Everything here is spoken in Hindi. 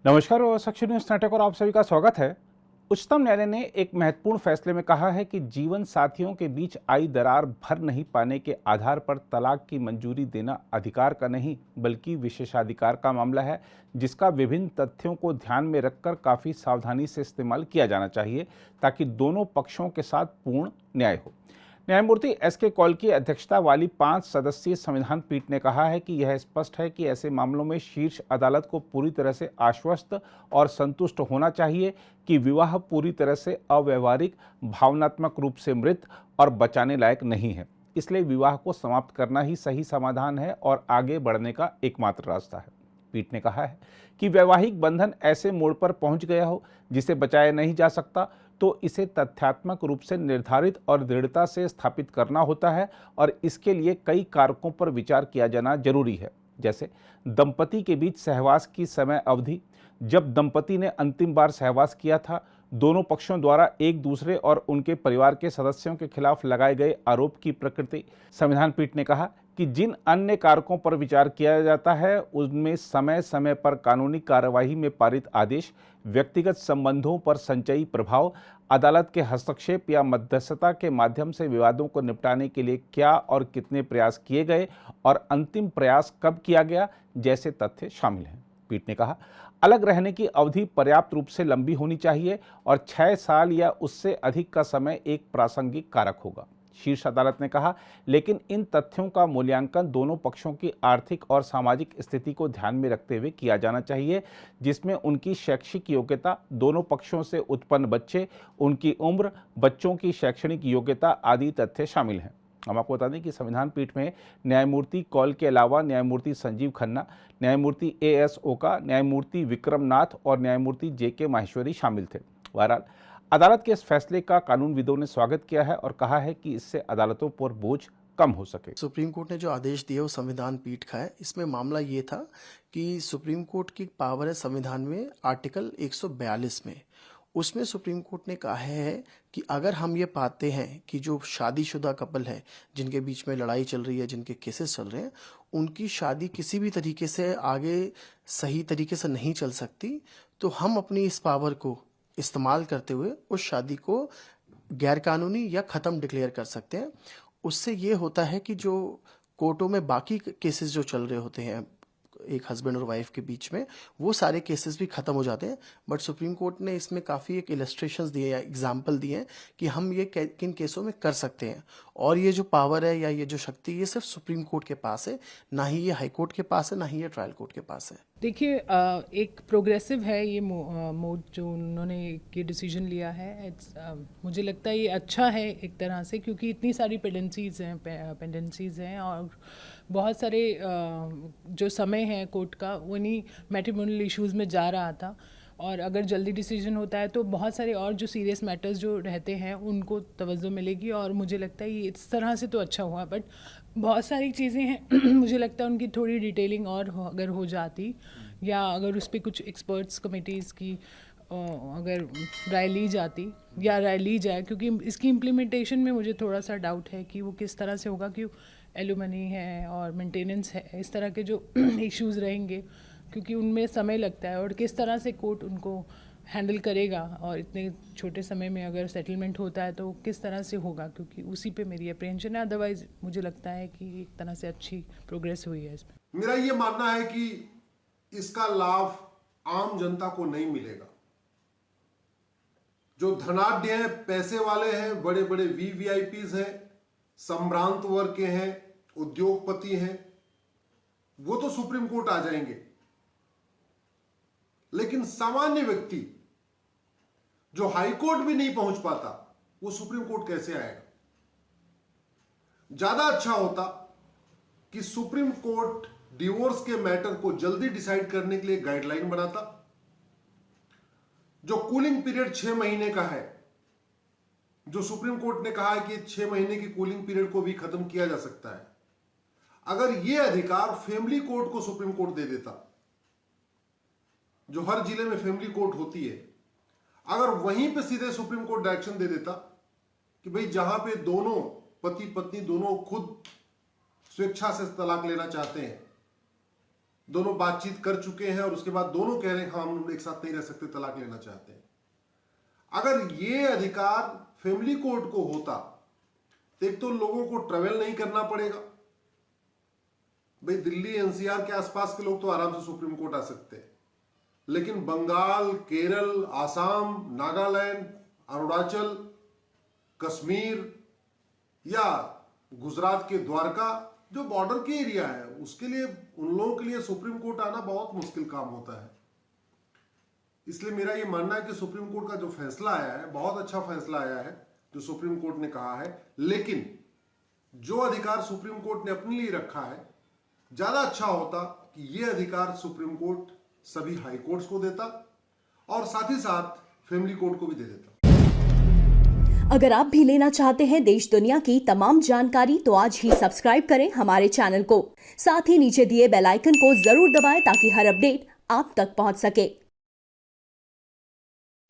नमस्कार और सक्ष न्यूज नाटक और आप सभी का स्वागत है। उच्चतम न्यायालय ने एक महत्वपूर्ण फैसले में कहा है कि जीवन साथियों के बीच आई दरार भर नहीं पाने के आधार पर तलाक की मंजूरी देना अधिकार का नहीं बल्कि विशेषाधिकार का मामला है, जिसका विभिन्न तथ्यों को ध्यान में रखकर काफी सावधानी से इस्तेमाल किया जाना चाहिए ताकि दोनों पक्षों के साथ पूर्ण न्याय हो। न्यायमूर्ति एस.के. कौल की अध्यक्षता वाली 5 सदस्यीय संविधान पीठ ने कहा है कि यह स्पष्ट है कि ऐसे मामलों में शीर्ष अदालत को पूरी तरह से आश्वस्त और संतुष्ट होना चाहिए कि विवाह पूरी तरह से अव्यवहारिक, भावनात्मक रूप से मृत और बचाने लायक नहीं है। इसलिए विवाह को समाप्त करना ही सही समाधान है और आगे बढ़ने का एकमात्र रास्ता है। पीठ ने कहा है कि वैवाहिक बंधन ऐसे मोड़ पर पहुंच गया हो जिसे बचाया नहीं जा सकता, तो इसे तथ्यात्मक रूप से निर्धारित और दृढ़ता से स्थापित करना होता है और इसके लिए कई कारकों पर विचार किया जाना जरूरी है, जैसे दंपति के बीच सहवास की समय अवधि, जब दंपति ने अंतिम बार सहवास किया था, दोनों पक्षों द्वारा एक दूसरे और उनके परिवार के सदस्यों के खिलाफ लगाए गए आरोप की प्रकृति। संविधान पीठ ने कहा कि जिन अन्य कारकों पर विचार किया जाता है उनमें समय समय पर कानूनी कार्यवाही में पारित आदेश, व्यक्तिगत संबंधों पर संचयी प्रभाव, अदालत के हस्तक्षेप या मध्यस्थता के माध्यम से विवादों को निपटाने के लिए क्या और कितने प्रयास किए गए और अंतिम प्रयास कब किया गया जैसे तथ्य शामिल हैं। पीठ ने कहा, अलग रहने की अवधि पर्याप्त रूप से लंबी होनी चाहिए और 6 साल या उससे अधिक का समय एक प्रासंगिक कारक होगा। शीर्ष अदालत ने कहा, लेकिन इन तथ्यों का मूल्यांकन दोनों पक्षों की आर्थिक और सामाजिक स्थिति को ध्यान में रखते हुए किया जाना चाहिए, जिसमें उनकी शैक्षिक योग्यता, दोनों पक्षों से उत्पन्न बच्चे, उनकी उम्र, बच्चों की शैक्षणिक योग्यता आदि तथ्य शामिल हैं। हम आपको बता दें कि संविधान पीठ में न्यायमूर्ति कौल के अलावा न्यायमूर्ति संजीव खन्ना, न्यायमूर्ति ए.एस. ओका, न्यायमूर्ति विक्रम नाथ और न्यायमूर्ति जे.के. माहेश्वरी शामिल थे। बहरहाल अदालत के इस फैसले का कानूनविदों ने स्वागत किया है और कहा है कि इससे अदालतों पर बोझ कम हो सके। सुप्रीम कोर्ट ने जो आदेश दिया वो संविधान पीठ का है। इसमें मामला ये था कि सुप्रीम कोर्ट की पावर है संविधान में आर्टिकल 142 में। उसमें सुप्रीम कोर्ट ने कहा है कि अगर हम ये पाते हैं कि जो शादीशुदा कपल है जिनके बीच में लड़ाई चल रही है, जिनके केसेस चल रहे हैं, उनकी शादी किसी भी तरीके से आगे सही तरीके से नहीं चल सकती, तो हम अपनी इस पावर को इस्तेमाल करते हुए उस शादी को गैरकानूनी या ख़त्म डिक्लेयर कर सकते हैं। उससे ये होता है कि जो कोर्टों में बाकी केसेस जो चल रहे होते हैं एक हस्बैंड और वाइफ के बीच में, वो सारे केसेस भी खत्म हो जाते हैं। बट सुप्रीम कोर्ट ने इसमें काफ़ी एक इलस्ट्रेशंस दिए या एग्जाम्पल दिए हैं कि हम ये किन केसों में कर सकते हैं, और ये जो पावर है या ये जो शक्ति ये सिर्फ सुप्रीम कोर्ट के पास है, ना ही ये हाई कोर्ट के पास है, ना ही ये ट्रायल कोर्ट के पास है। देखिए, एक प्रोग्रेसिव है ये मोड जो उन्होंने ये डिसीजन लिया है। मुझे लगता है ये अच्छा है एक तरह से, क्योंकि इतनी सारी पेंडेंसीज़ हैं और बहुत सारे जो समय है कोर्ट का उन्हीं मैट्रिमोनियल इश्यूज़ में जा रहा था, और अगर जल्दी डिसीजन होता है तो बहुत सारे और जो सीरियस मैटर्स जो रहते हैं उनको तवज्जो मिलेगी, और मुझे लगता है ये इस तरह से तो अच्छा हुआ। बट बहुत सारी चीज़ें हैं मुझे लगता है उनकी थोड़ी डिटेलिंग और अगर हो जाती, या अगर उस पर कुछ एक्सपर्ट्स कमेटीज़ की अगर राय ली जाती या राय ली जाए, क्योंकि इसकी इम्प्लीमेंटेशन में मुझे थोड़ा सा डाउट है कि वो किस तरह से होगा, कि एलुमनी है और मेंटेनेंस है, इस तरह के जो इश्यूज़ रहेंगे, क्योंकि उनमें समय लगता है, और किस तरह से कोर्ट उनको हैंडल करेगा, और इतने छोटे समय में अगर सेटलमेंट होता है तो किस तरह से होगा, क्योंकि उसी पे मेरी अप्रेंशन है। अदरवाइज मुझे लगता है कि एक तरह से अच्छी प्रोग्रेस हुई है इसमें। मेरा ये मानना है कि इसका लाभ आम जनता को नहीं मिलेगा। जो धनाढ्य हैं, पैसे वाले हैं, बड़े बड़े वीवीआईपीज हैं, संभ्रांत वर्ग के हैं, उद्योगपति हैं, वो तो सुप्रीम कोर्ट आ जाएंगे। लेकिन सामान्य व्यक्ति जो हाई कोर्ट भी नहीं पहुंच पाता, वो सुप्रीम कोर्ट कैसे आएगा? ज्यादा अच्छा होता कि सुप्रीम कोर्ट डिवोर्स के मैटर को जल्दी डिसाइड करने के लिए गाइडलाइन बनाता। जो कूलिंग पीरियड 6 महीने का है, जो सुप्रीम कोर्ट ने कहा है कि 6 महीने की कूलिंग पीरियड को भी खत्म किया जा सकता है, अगर यह अधिकार फैमिली कोर्ट को सुप्रीम कोर्ट दे देता, जो हर जिले में फैमिली कोर्ट होती है, अगर वहीं पे सीधे सुप्रीम कोर्ट डायरेक्शन दे देता कि भाई जहां पे दोनों पति पत्नी दोनों खुद स्वेच्छा से तलाक लेना चाहते हैं, दोनों बातचीत कर चुके हैं और उसके बाद दोनों कह रहे हैं हम एक साथ नहीं रह सकते, तलाक लेना चाहते हैं। अगर ये अधिकार फैमिली कोर्ट को होता तो एक तो लोगों को ट्रेवल नहीं करना पड़ेगा। भाई दिल्ली एनसीआर के आसपास के लोग तो आराम से सुप्रीम कोर्ट आ सकते हैं, लेकिन बंगाल, केरल, आसाम, नागालैंड, अरुणाचल, कश्मीर या गुजरात के द्वारका जो बॉर्डर के एरिया है, उसके लिए उन लोगों के लिए सुप्रीम कोर्ट आना बहुत मुश्किल काम होता है। इसलिए मेरा ये मानना है कि सुप्रीम कोर्ट का जो फैसला आया है बहुत अच्छा फैसला आया है जो सुप्रीम कोर्ट ने कहा है, लेकिन जो अधिकार सुप्रीम कोर्ट ने अपने लिए रखा है ज्यादा अच्छा होता कि ये अधिकार सुप्रीम कोर्ट सभी हाई कोर्ट्स को देता और साथ ही साथ फैमिली कोर्ट को भी दे देता। अगर आप भी लेना चाहते हैं देश दुनिया की तमाम जानकारी तो आज ही सब्सक्राइब करें हमारे चैनल को। साथ ही नीचे दिए बेल आइकन को जरूर दबाएं ताकि हर अपडेट आप तक पहुंच सके।